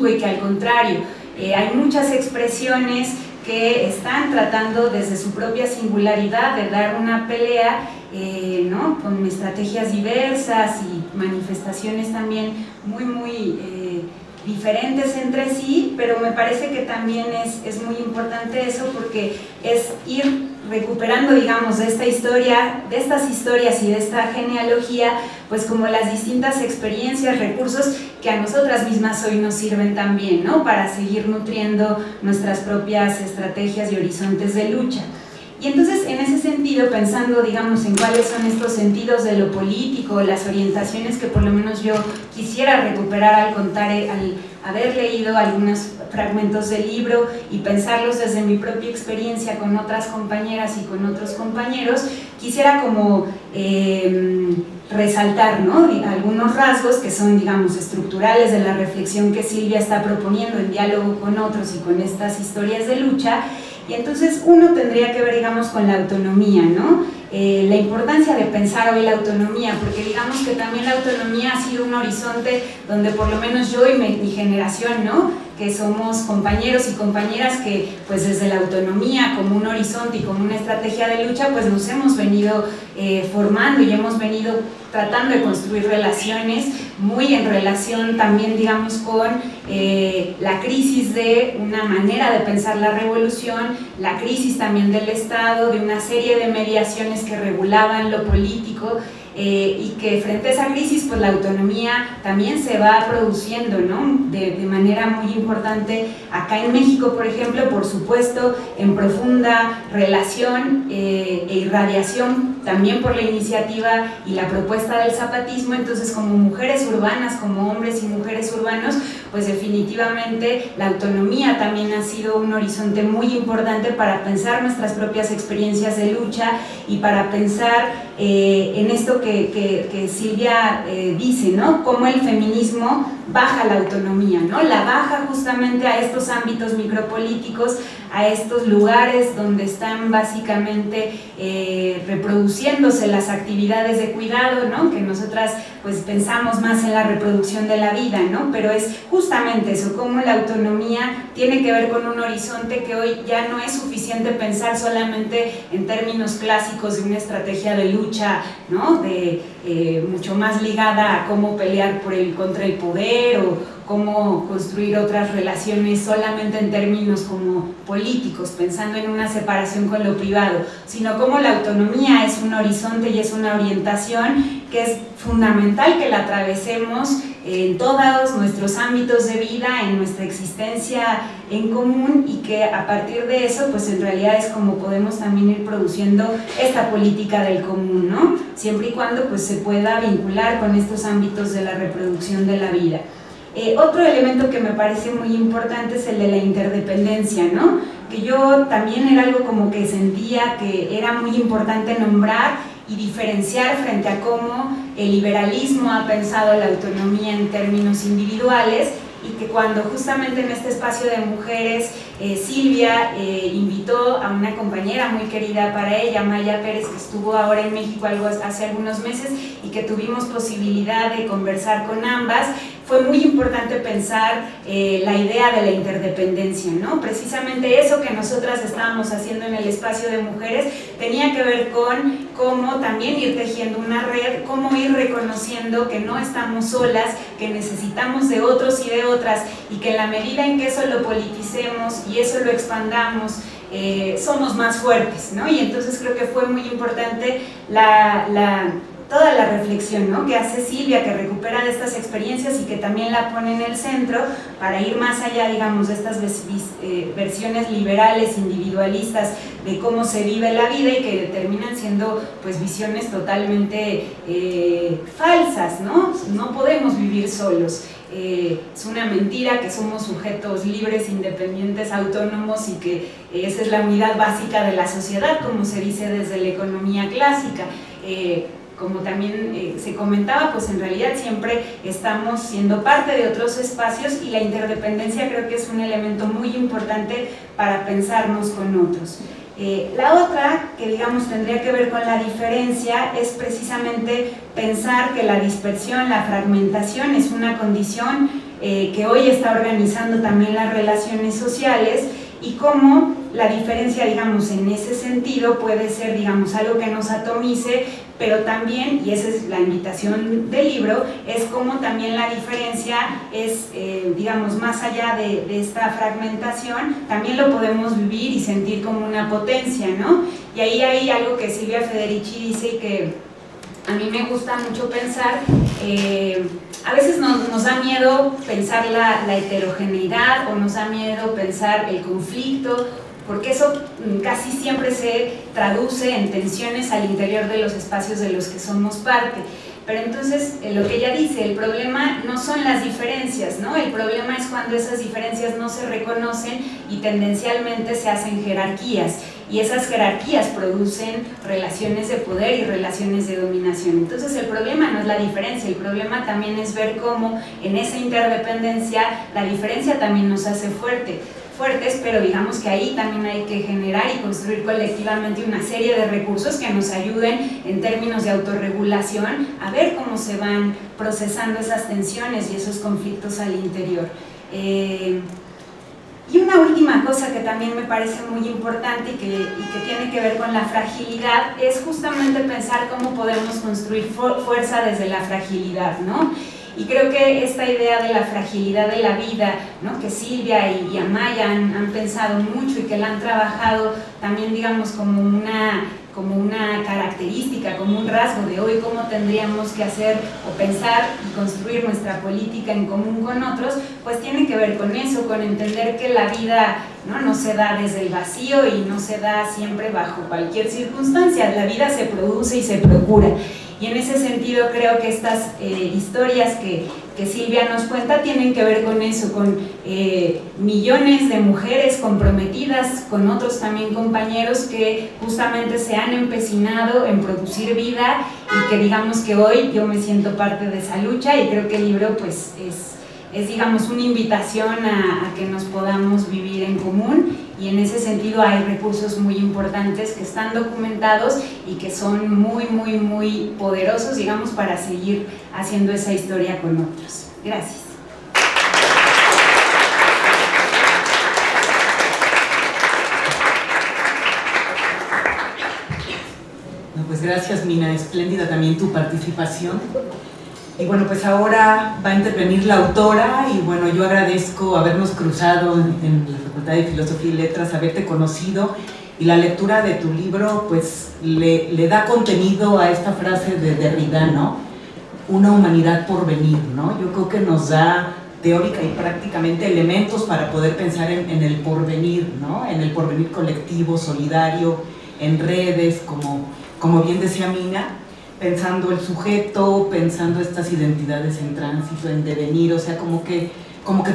y que al contrario, hay muchas expresiones que están tratando desde su propia singularidad de dar una pelea, ¿no? Con estrategias diversas y manifestaciones también muy diferentes entre sí, pero me parece que también es muy importante eso, porque es ir recuperando, digamos, de esta historia, de estas historias y de esta genealogía, pues como las distintas experiencias, recursos que a nosotras mismas hoy nos sirven también, ¿no? Para seguir nutriendo nuestras propias estrategias y horizontes de lucha. Y entonces, en ese sentido, pensando, digamos, en cuáles son estos sentidos de lo político, las orientaciones que por lo menos yo quisiera recuperar al contar, al haber leído algunos fragmentos del libro y pensarlos desde mi propia experiencia con otras compañeras y con otros compañeros, quisiera como resaltar, ¿no? Algunos rasgos que son, digamos, estructurales de la reflexión que Silvia está proponiendo en diálogo con otros y con estas historias de lucha. Y entonces uno tendría que ver, digamos, con la autonomía, ¿no? La importancia de pensar hoy la autonomía, porque digamos que también la autonomía ha sido un horizonte donde por lo menos yo y mi generación, ¿no? Que somos compañeros y compañeras que pues desde la autonomía como un horizonte y como una estrategia de lucha pues nos hemos venido formando y hemos venido tratando de construir relaciones muy en relación también, digamos, con la crisis de una manera de pensar la revolución, la crisis también del Estado, de una serie de mediaciones que regulaban lo político, y que frente a esa crisis pues la autonomía también se va produciendo, ¿no? de manera muy importante acá en México, por ejemplo, por supuesto en profunda relación e irradiación también por la iniciativa y la propuesta del zapatismo. Entonces, como mujeres urbanas, como hombres y mujeres urbanos, pues definitivamente la autonomía también ha sido un horizonte muy importante para pensar nuestras propias experiencias de lucha y para pensar en esto que Silvia dice, ¿no? Cómo el feminismo baja la autonomía, ¿no? La baja justamente a estos ámbitos micropolíticos, a estos lugares donde están básicamente reproduciéndose las actividades de cuidado, ¿no? Que nosotras pues pensamos más en la reproducción de la vida, ¿no? Pero es justamente eso, cómo la autonomía tiene que ver con un horizonte que hoy ya no es suficiente pensar solamente en términos clásicos de una estrategia de lucha, ¿no? Mucho más ligada a cómo pelear contra el poder o cómo construir otras relaciones solamente en términos como políticos, pensando en una separación con lo privado, sino cómo la autonomía es un horizonte y es una orientación que es fundamental que la atravesemos en todos nuestros ámbitos de vida, en nuestra existencia en común, y que a partir de eso pues en realidad es como podemos también ir produciendo esta política del común, ¿no? Siempre y cuando pues se pueda vincular con estos ámbitos de la reproducción de la vida. Otro elemento que me parece muy importante es el de la interdependencia, ¿no? Que yo también era algo como que sentía que era muy importante nombrar y diferenciar frente a cómo el liberalismo ha pensado la autonomía en términos individuales, y que cuando justamente en este espacio de mujeres Silvia invitó a una compañera muy querida para ella, Maya Pérez, que estuvo ahora en México hace algunos meses y que tuvimos posibilidad de conversar con ambas, fue muy importante pensar la idea de la interdependencia, ¿no? Precisamente eso que nosotras estábamos haciendo en el espacio de mujeres tenía que ver con cómo también ir tejiendo una red, cómo ir reconociendo que no estamos solas, que necesitamos de otros y de otras, y que en la medida en que eso lo politicemos y eso lo expandamos, somos más fuertes, ¿no? Y entonces creo que fue muy importante toda la reflexión, ¿no? Que hace Silvia, que recupera de estas experiencias y que también la pone en el centro para ir más allá, digamos, de estas versiones liberales, individualistas de cómo se vive la vida, y que terminan siendo pues visiones totalmente falsas, ¿no? No podemos vivir solos. Es una mentira que somos sujetos libres, independientes, autónomos, y que esa es la unidad básica de la sociedad, como se dice desde la economía clásica. Como también se comentaba, pues en realidad siempre estamos siendo parte de otros espacios, y la interdependencia creo que es un elemento muy importante para pensarnos con otros. La otra, que digamos tendría que ver con la diferencia, es precisamente pensar que la dispersión, la fragmentación es una condición que hoy está organizando también las relaciones sociales, y cómo la diferencia, digamos, en ese sentido puede ser, digamos, algo que nos atomice, pero también, y esa es la invitación del libro, es cómo también la diferencia es, digamos, más allá de esta fragmentación, también lo podemos vivir y sentir como una potencia, ¿no? Y ahí hay algo que Silvia Federici dice y que a mí me gusta mucho pensar. A veces nos da miedo pensar la heterogeneidad, o nos da miedo pensar el conflicto, porque eso casi siempre se traduce en tensiones al interior de los espacios de los que somos parte. Pero entonces, lo que ella dice, el problema no son las diferencias, ¿no? El problema es cuando esas diferencias no se reconocen y tendencialmente se hacen jerarquías, y esas jerarquías producen relaciones de poder y relaciones de dominación. Entonces el problema no es la diferencia, el problema también es ver cómo en esa interdependencia la diferencia también nos hace fuertes, pero digamos que ahí también hay que generar y construir colectivamente una serie de recursos que nos ayuden en términos de autorregulación a ver cómo se van procesando esas tensiones y esos conflictos al interior. Y una última cosa que también me parece muy importante y que tiene que ver con la fragilidad es justamente pensar cómo podemos construir fuerza desde la fragilidad, ¿no? Y creo que esta idea de la fragilidad de la vida, ¿no?, que Silvia y Amaya han pensado mucho y que la han trabajado también, digamos, como una característica, como un rasgo de hoy, cómo tendríamos que hacer o pensar y construir nuestra política en común con otros, pues tiene que ver con eso, con entender que la vida no se da desde el vacío y no se da siempre bajo cualquier circunstancia, la vida se produce y se procura. Y en ese sentido creo que estas historias que Silvia nos cuenta tienen que ver con eso, con millones de mujeres comprometidas, con otros también compañeros que justamente se han empecinado en producir vida, y que digamos que hoy yo me siento parte de esa lucha, y creo que el libro pues es digamos una invitación a que nos podamos vivir en común. Y en ese sentido hay recursos muy importantes que están documentados y que son muy, muy, muy poderosos, digamos, para seguir haciendo esa historia con otros. Gracias. No, pues gracias, Mina, espléndida también tu participación. Y bueno, pues ahora va a intervenir la autora, y bueno, yo agradezco habernos cruzado en la Facultad de Filosofía y Letras, haberte conocido, y la lectura de tu libro pues le da contenido a esta frase de Derrida, ¿no? Una humanidad por venir, ¿no? Yo creo que nos da teórica y prácticamente elementos para poder pensar en el porvenir, ¿no? En el porvenir colectivo, solidario, en redes, como bien decía Mina, pensando el sujeto, pensando estas identidades en tránsito, en devenir, o sea, como que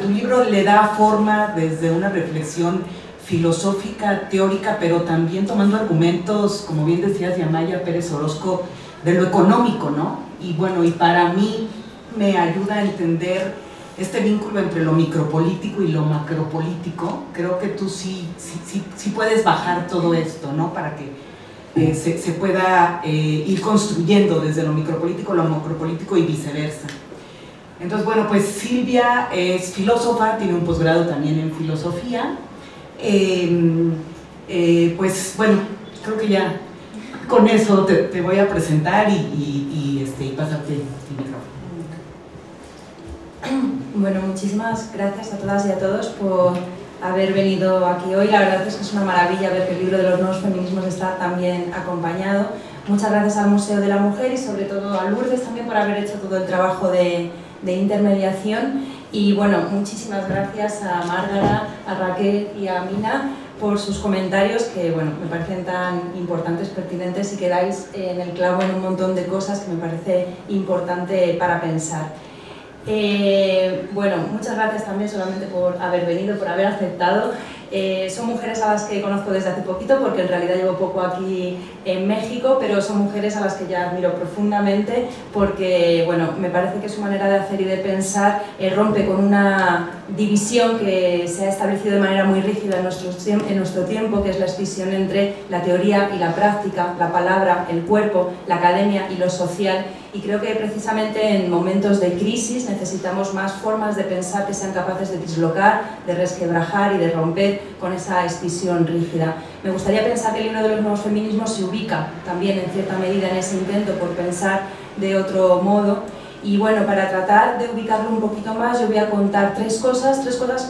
tu libro le da forma desde una reflexión filosófica, teórica, pero también tomando argumentos, como bien decías, de Amaya Pérez Orozco, de lo económico, ¿no? Y bueno, y para mí me ayuda a entender este vínculo entre lo micropolítico y lo macropolítico. Creo que tú sí puedes bajar todo esto, ¿no? Para que se pueda ir construyendo desde lo micropolítico a lo macropolítico y viceversa. Entonces, bueno, pues Silvia es filósofa, tiene un posgrado también en filosofía. Pues bueno, creo que ya con eso te voy a presentar y pasarte el micrófono. Bueno, muchísimas gracias a todas y a todos por haber venido aquí hoy. La verdad es que es una maravilla ver que el libro de los nuevos feminismos está tan bien acompañado. Muchas gracias al Museo de la Mujer y sobre todo a Lourdes también por haber hecho todo el trabajo de intermediación. Y bueno, muchísimas gracias a Márgara, a Raquel y a Mina por sus comentarios que bueno, me parecen tan importantes, pertinentes, y que dais en el clavo en un montón de cosas que me parece importante para pensar. Bueno, muchas gracias también solamente por haber venido, por haber aceptado. Son mujeres a las que conozco desde hace poquito, porque en realidad llevo poco aquí en México, pero son mujeres a las que ya admiro profundamente, porque bueno, me parece que su manera de hacer y de pensar rompe con una división que se ha establecido de manera muy rígida en nuestro tiempo, que es la escisión entre la teoría y la práctica, la palabra, el cuerpo, la academia y lo social. y creo que precisamente en momentos de crisis necesitamos más formas de pensar que sean capaces de dislocar, de resquebrajar y de romper con esa escisión rígida. Me gustaría pensar que el libro de los nuevos feminismos se ubica también en cierta medida en ese intento por pensar de otro modo. Y bueno, para tratar de ubicarlo un poquito más, yo voy a contar tres cosas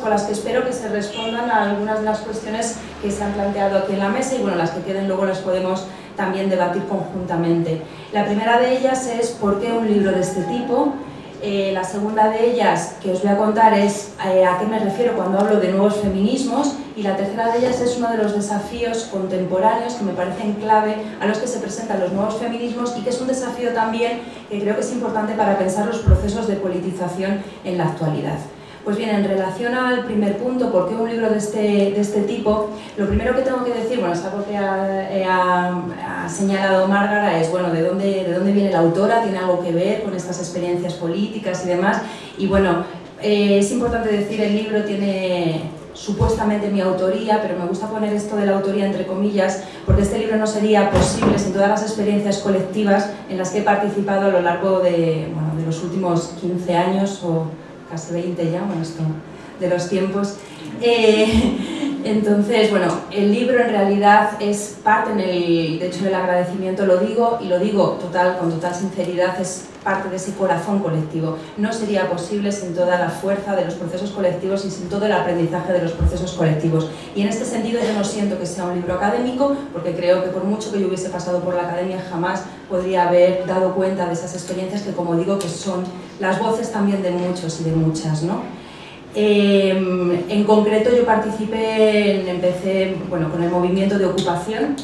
con las que espero que se respondan a algunas de las cuestiones que se han planteado aquí en la mesa y bueno, las que queden luego las podemos también debatir conjuntamente. La primera de ellas es ¿por qué un libro de este tipo? La segunda de ellas que os voy a contar es a qué me refiero cuando hablo de nuevos feminismos, y la tercera de ellas es uno de los desafíos contemporáneos que me parecen clave a los que se presentan los nuevos feminismos y que es un desafío también que creo que es importante para pensar los procesos de politización en la actualidad. Pues bien, en relación al primer punto, ¿por qué un libro de este tipo? Lo primero que tengo que decir, bueno, es algo que ha señalado Márgara, es bueno, ¿de dónde viene la autora? ¿Tiene algo que ver con estas experiencias políticas y demás? Y bueno, es importante decir, el libro tiene supuestamente mi autoría, pero me gusta poner esto de la autoría entre comillas, porque este libro no sería posible sin todas las experiencias colectivas en las que he participado a lo largo de los últimos 15 años o casi 20 ya, bueno, esto de los tiempos. Entonces, bueno, el libro en realidad es parte, de hecho en el agradecimiento lo digo, y lo digo con total sinceridad, es parte de ese corazón colectivo. No sería posible sin toda la fuerza de los procesos colectivos y sin todo el aprendizaje de los procesos colectivos. Y en este sentido yo no siento que sea un libro académico, porque creo que por mucho que yo hubiese pasado por la academia jamás podría haber dado cuenta de esas experiencias que, como digo, que son las voces también de muchos y de muchas, ¿no? En concreto yo empecé con el movimiento de ocupación.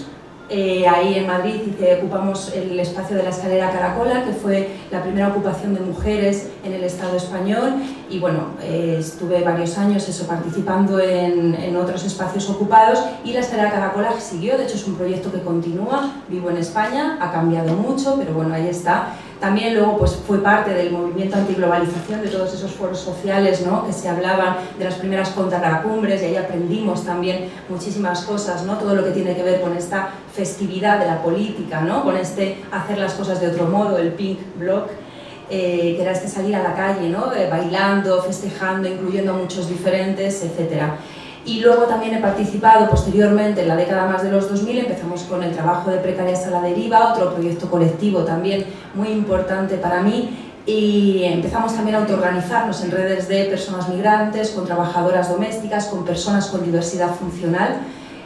Ahí en Madrid ocupamos el espacio de la escalera Caracola, que fue la primera ocupación de mujeres en el Estado español, y bueno, estuve varios años participando en otros espacios ocupados, y la escalera Caracola siguió, de hecho es un proyecto que continúa, vivo en España, ha cambiado mucho, pero bueno, ahí está. También luego pues, fue parte del movimiento antiglobalización, de todos esos foros sociales, ¿no?, que se hablaban de las primeras contracumbres, y ahí aprendimos también muchísimas cosas, ¿no?, todo lo que tiene que ver con esta festividad de la política, ¿no?, con hacer las cosas de otro modo, el pink bloc, que era salir a la calle, ¿no?, bailando, festejando, incluyendo a muchos diferentes, etc. Y luego también he participado posteriormente, en la década más de los 2000, empezamos con el trabajo de Precarias a la Deriva, otro proyecto colectivo también muy importante para mí, y empezamos también a autoorganizarnos en redes de personas migrantes, con trabajadoras domésticas, con personas con diversidad funcional,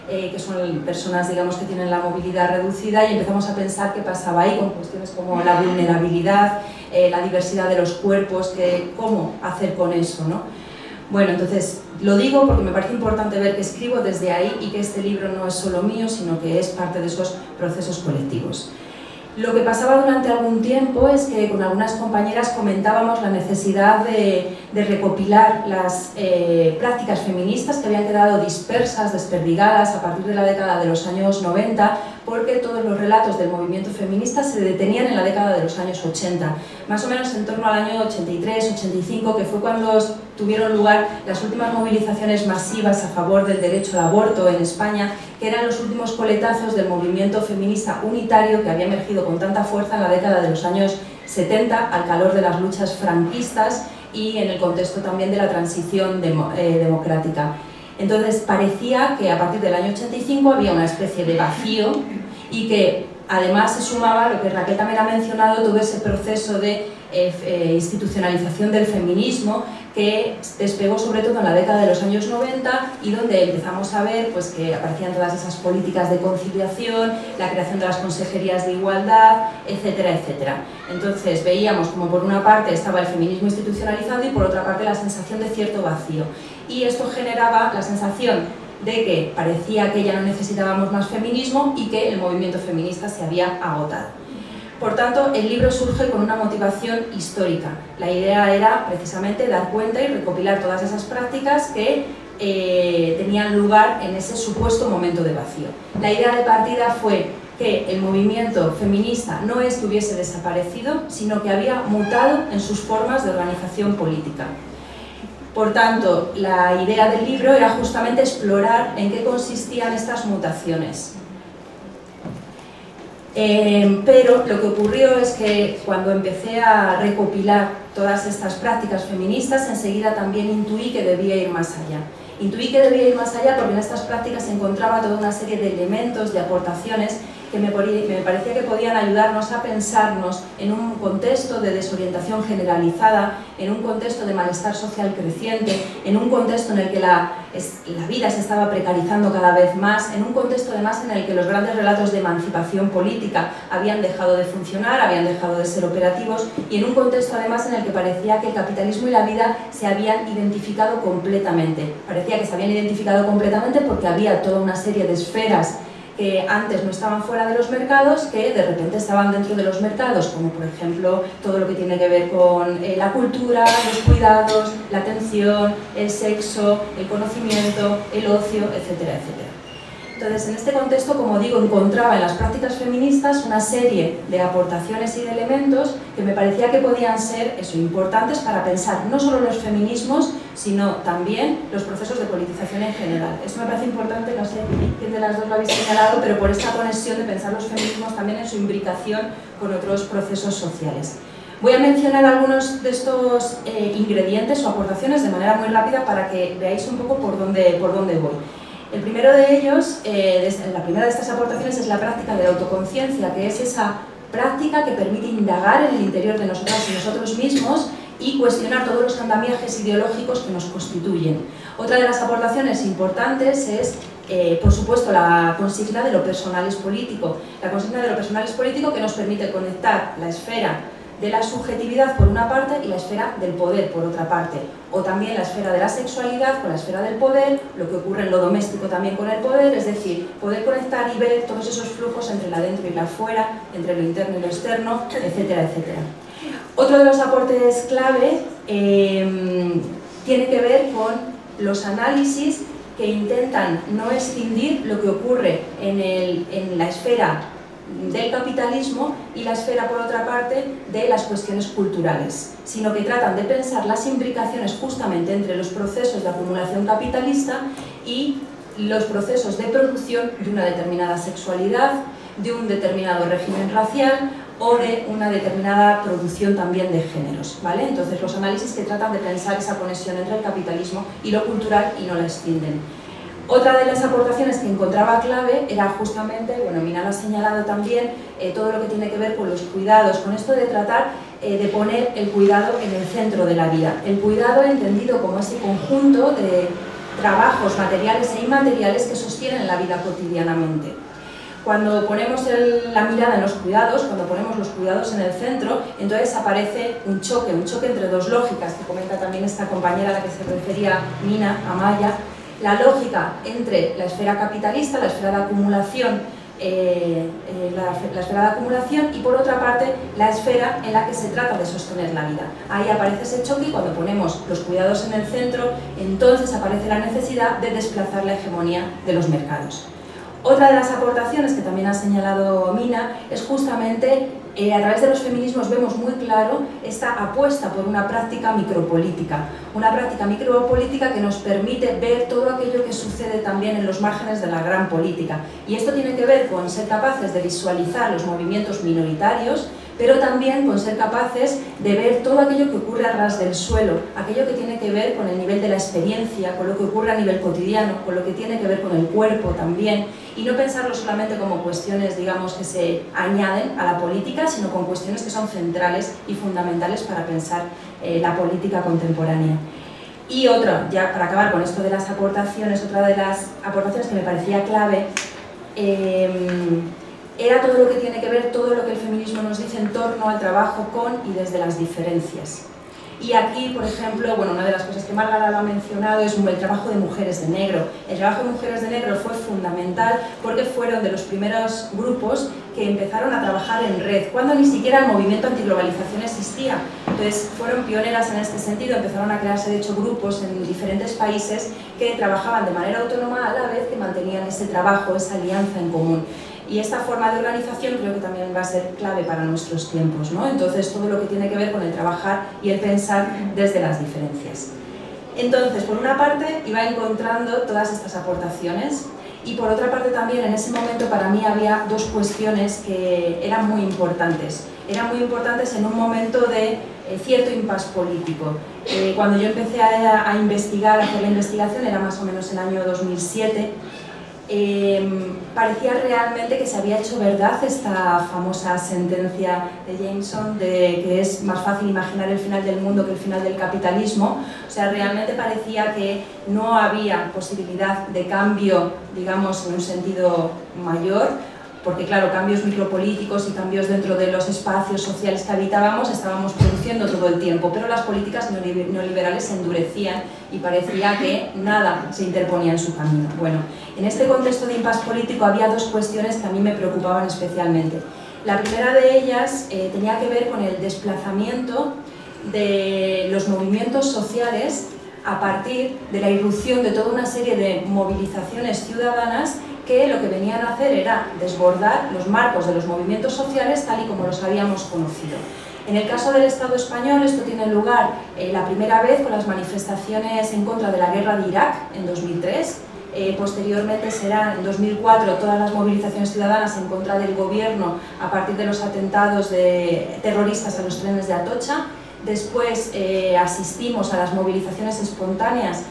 que son personas, digamos, que tienen la movilidad reducida, y empezamos a pensar qué pasaba ahí con cuestiones como la vulnerabilidad, la diversidad de los cuerpos, cómo hacer con eso, ¿no? Bueno, entonces lo digo porque me parece importante ver que escribo desde ahí y que este libro no es solo mío, sino que es parte de esos procesos colectivos. Lo que pasaba durante algún tiempo es que con algunas compañeras comentábamos la necesidad de recopilar las prácticas feministas que habían quedado dispersas, desperdigadas a partir de la década de los años 90, porque todos los relatos del movimiento feminista se detenían en la década de los años 80, más o menos en torno al año 83-85, que fue cuando tuvieron lugar las últimas movilizaciones masivas a favor del derecho al aborto en España, que eran los últimos coletazos del movimiento feminista unitario que había emergido con tanta fuerza en la década de los años 70, al calor de las luchas franquistas y en el contexto también de la transición democrática. Entonces parecía que a partir del año 85 había una especie de vacío y que además se sumaba lo que Raquel también ha mencionado, todo ese proceso de institucionalización del feminismo que despegó sobre todo en la década de los años 90 y donde empezamos a ver pues, que aparecían todas esas políticas de conciliación, la creación de las consejerías de igualdad, etcétera, etcétera. Entonces veíamos como por una parte estaba el feminismo institucionalizado y por otra parte la sensación de cierto vacío. Y esto generaba la sensación de que parecía que ya no necesitábamos más feminismo y que el movimiento feminista se había agotado. Por tanto, el libro surge con una motivación histórica. La idea era precisamente dar cuenta y recopilar todas esas prácticas que tenían lugar en ese supuesto momento de vacío. La idea de partida fue que el movimiento feminista no es que hubiese desaparecido, sino que había mutado en sus formas de organización política. Por tanto, la idea del libro era justamente explorar en qué consistían estas mutaciones. Pero lo que ocurrió es que cuando empecé a recopilar todas estas prácticas feministas, enseguida también intuí que debía ir más allá. Intuí que debía ir más allá porque en estas prácticas se encontraba toda una serie de elementos, de aportaciones que me parecía que podían ayudarnos a pensarnos en un contexto de desorientación generalizada, en un contexto de malestar social creciente, en un contexto en el que la vida se estaba precarizando cada vez más, en un contexto además en el que los grandes relatos de emancipación política habían dejado de funcionar, habían dejado de ser operativos, y en un contexto además en el que parecía que el capitalismo y la vida se habían identificado completamente. Parecía que se habían identificado completamente porque había toda una serie de esferas que antes no estaban fuera de los mercados, que de repente estaban dentro de los mercados, como por ejemplo todo lo que tiene que ver con la cultura, los cuidados, la atención, el sexo, el conocimiento, el ocio, etcétera, etcétera. Entonces, en este contexto, como digo, encontraba en las prácticas feministas una serie de aportaciones y de elementos que me parecía que podían ser importantes para pensar no solo los feminismos, sino también los procesos de politización en general. Esto me parece importante, no sé quién de las dos lo habéis señalado, pero por esta conexión de pensar los feminismos también en su imbricación con otros procesos sociales. Voy a mencionar algunos de estos ingredientes o aportaciones de manera muy rápida para que veáis un poco por dónde voy. El primero de ellos, la primera de estas aportaciones es la práctica de la autoconciencia, que es esa práctica que permite indagar en el interior de nosotras y nosotros mismos y cuestionar todos los andamiajes ideológicos que nos constituyen. Otra de las aportaciones importantes es, por supuesto, la consigna de lo personal es político. La consigna de lo personal es político que nos permite conectar la esfera de la subjetividad por una parte y la esfera del poder por otra parte, o también la esfera de la sexualidad con la esfera del poder, lo que ocurre en lo doméstico también con el poder, es decir, poder conectar y ver todos esos flujos entre la dentro y la fuera, entre lo interno y lo externo, etcétera, etcétera. Otro de los aportes clave tiene que ver con los análisis que intentan no escindir lo que ocurre en la esfera del capitalismo y la esfera, por otra parte, de las cuestiones culturales, sino que tratan de pensar las implicaciones justamente entre los procesos de acumulación capitalista y los procesos de producción de una determinada sexualidad, de un determinado régimen racial o de una determinada producción también de géneros, ¿vale? Entonces, los análisis que tratan de pensar esa conexión entre el capitalismo y lo cultural y no la extienden. Otra de las aportaciones que encontraba clave era justamente, bueno, Mina lo ha señalado también, todo lo que tiene que ver con los cuidados, con esto de tratar de poner el cuidado en el centro de la vida. El cuidado entendido como ese conjunto de trabajos materiales e inmateriales que sostienen la vida cotidianamente. Cuando ponemos la mirada en los cuidados, cuando ponemos los cuidados en el centro, entonces aparece un choque entre dos lógicas, que comenta también esta compañera a la que se refería Mina, Amaya. La lógica entre la esfera capitalista, la esfera de acumulación, la esfera de acumulación y por otra parte la esfera en la que se trata de sostener la vida. Ahí aparece ese choque y cuando ponemos los cuidados en el centro, entonces aparece la necesidad de desplazar la hegemonía de los mercados. Otra de las aportaciones que también ha señalado Mina es justamente, a través de los feminismos vemos muy claro esta apuesta por una práctica micropolítica que nos permite ver todo aquello que sucede también en los márgenes de la gran política. Y esto tiene que ver con ser capaces de visualizar los movimientos minoritarios, pero también con ser capaces de ver todo aquello que ocurre a ras del suelo, aquello que tiene que ver con el nivel de la experiencia, con lo que ocurre a nivel cotidiano, con lo que tiene que ver con el cuerpo también, y no pensarlo solamente como cuestiones, digamos, que se añaden a la política, sino con cuestiones que son centrales y fundamentales para pensar la política contemporánea. Y otra, ya para acabar con esto de las aportaciones, otra de las aportaciones que me parecía clave era todo lo que tiene que ver, todo lo que el feminismo nos dice en torno al trabajo con y desde las diferencias. Y aquí, por ejemplo, bueno, una de las cosas que Márgara lo ha mencionado es el trabajo de mujeres de negro. El trabajo de mujeres de negro fue fundamental porque fueron de los primeros grupos que empezaron a trabajar en red, cuando ni siquiera el movimiento antiglobalización existía. Entonces, fueron pioneras en este sentido, empezaron a crearse, de hecho, grupos en diferentes países que trabajaban de manera autónoma a la vez que mantenían ese trabajo, esa alianza en común. Y esta forma de organización creo que también va a ser clave para nuestros tiempos, ¿no? Entonces, todo lo que tiene que ver con el trabajar y el pensar desde las diferencias. Entonces, por una parte, iba encontrando todas estas aportaciones Y por otra parte también en ese momento para mí había dos cuestiones que eran muy importantes. Eran muy importantes en un momento de cierto impasse político. Cuando yo empecé a investigar, a hacer la investigación, era más o menos el año 2007, parecía realmente que se había hecho verdad esta famosa sentencia de Jameson de que es más fácil imaginar el final del mundo que el final del capitalismo. O sea, realmente parecía que no había posibilidad de cambio, digamos, en un sentido mayor, porque claro, cambios micropolíticos y cambios dentro de los espacios sociales que habitábamos estábamos produciendo todo el tiempo, pero las políticas neoliberales se endurecían y parecía que nada se interponía en su camino. Bueno, en este contexto de impasse político había dos cuestiones que a mí me preocupaban especialmente. La primera de ellas tenía que ver con el desplazamiento de los movimientos sociales a partir de la irrupción de toda una serie de movilizaciones ciudadanas que lo que venían a hacer era desbordar los marcos de los movimientos sociales tal y como los habíamos conocido. En el caso del Estado español esto tiene lugar la primera vez con las manifestaciones en contra de la guerra de Irak en 2003, posteriormente serán en 2004 todas las movilizaciones ciudadanas en contra del gobierno a partir de los atentados terroristas a los trenes de Atocha. Después asistimos a las movilizaciones espontáneas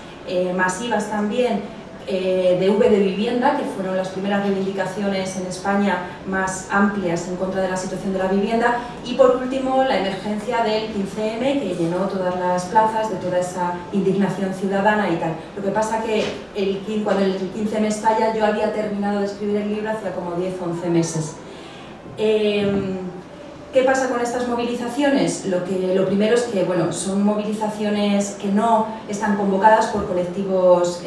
masivas también de V de vivienda, que fueron las primeras reivindicaciones en España más amplias en contra de la situación de la vivienda, y por último la emergencia del 15M, que llenó todas las plazas de toda esa indignación ciudadana y tal. Lo que pasa que cuando el 15M estalla yo había terminado de escribir el libro hacía como 10 o 11 meses. ¿Qué pasa con estas movilizaciones? Lo primero es que bueno, son movilizaciones que no están convocadas por colectivos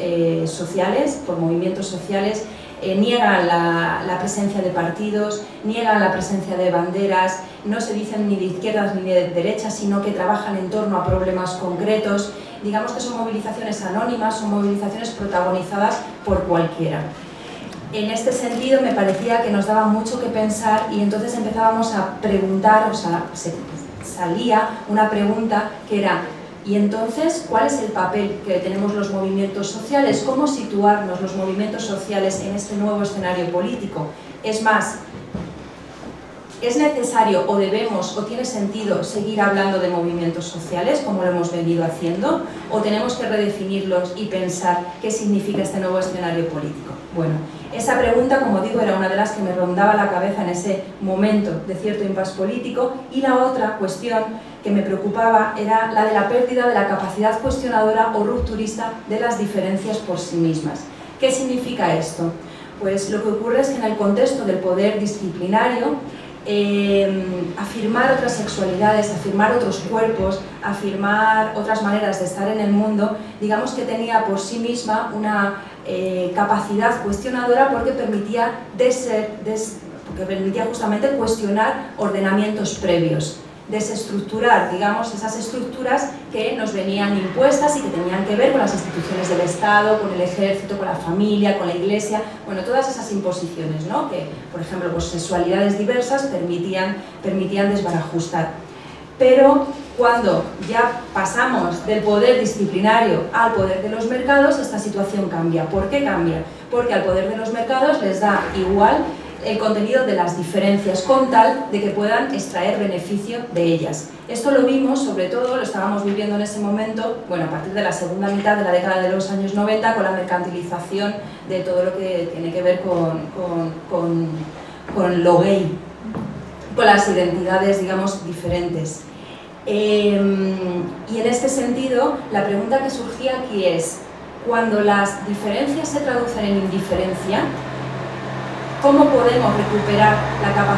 sociales, por movimientos sociales, niegan la presencia de partidos, niegan la presencia de banderas, no se dicen ni de izquierdas ni de derechas, sino que trabajan en torno a problemas concretos. Digamos que son movilizaciones anónimas, son movilizaciones protagonizadas por cualquiera. En este sentido me parecía que nos daba mucho que pensar y entonces empezábamos a preguntar, o sea, salía una pregunta que era: ¿y entonces cuál es el papel que tenemos los movimientos sociales? ¿Cómo situarnos los movimientos sociales en este nuevo escenario político? Es más, ¿es necesario o debemos o tiene sentido seguir hablando de movimientos sociales como lo hemos venido haciendo? ¿O tenemos que redefinirlos y pensar qué significa este nuevo escenario político? Bueno, esa pregunta, como digo, era una de las que me rondaba la cabeza en ese momento de cierto impasse político, y la otra cuestión que me preocupaba era la de la pérdida de la capacidad cuestionadora o rupturista de las diferencias por sí mismas. ¿Qué significa esto? Pues lo que ocurre es que en el contexto del poder disciplinario, afirmar otras sexualidades, afirmar otros cuerpos, afirmar otras maneras de estar en el mundo, digamos que tenía por sí misma una capacidad cuestionadora porque permitía justamente cuestionar ordenamientos previos, desestructurar, digamos, esas estructuras que nos venían impuestas y que tenían que ver con las instituciones del Estado, con el ejército, con la familia, con la iglesia, bueno, todas esas imposiciones, ¿no? Que, por ejemplo, pues, sexualidades diversas permitían desbarajustar. Pero cuando ya pasamos del poder disciplinario al poder de los mercados, esta situación cambia. ¿Por qué cambia? Porque al poder de los mercados les da igual el contenido de las diferencias con tal de que puedan extraer beneficio de ellas. Esto lo vimos, sobre todo, lo estábamos viviendo en ese momento, bueno, a partir de la segunda mitad de la década de los años 90, con la mercantilización de todo lo que tiene que ver con lo gay, con las identidades, digamos, diferentes. Y en este sentido, la pregunta que surgía aquí es: cuando las diferencias se traducen en indiferencia, ¿cómo podemos recuperar la capacidad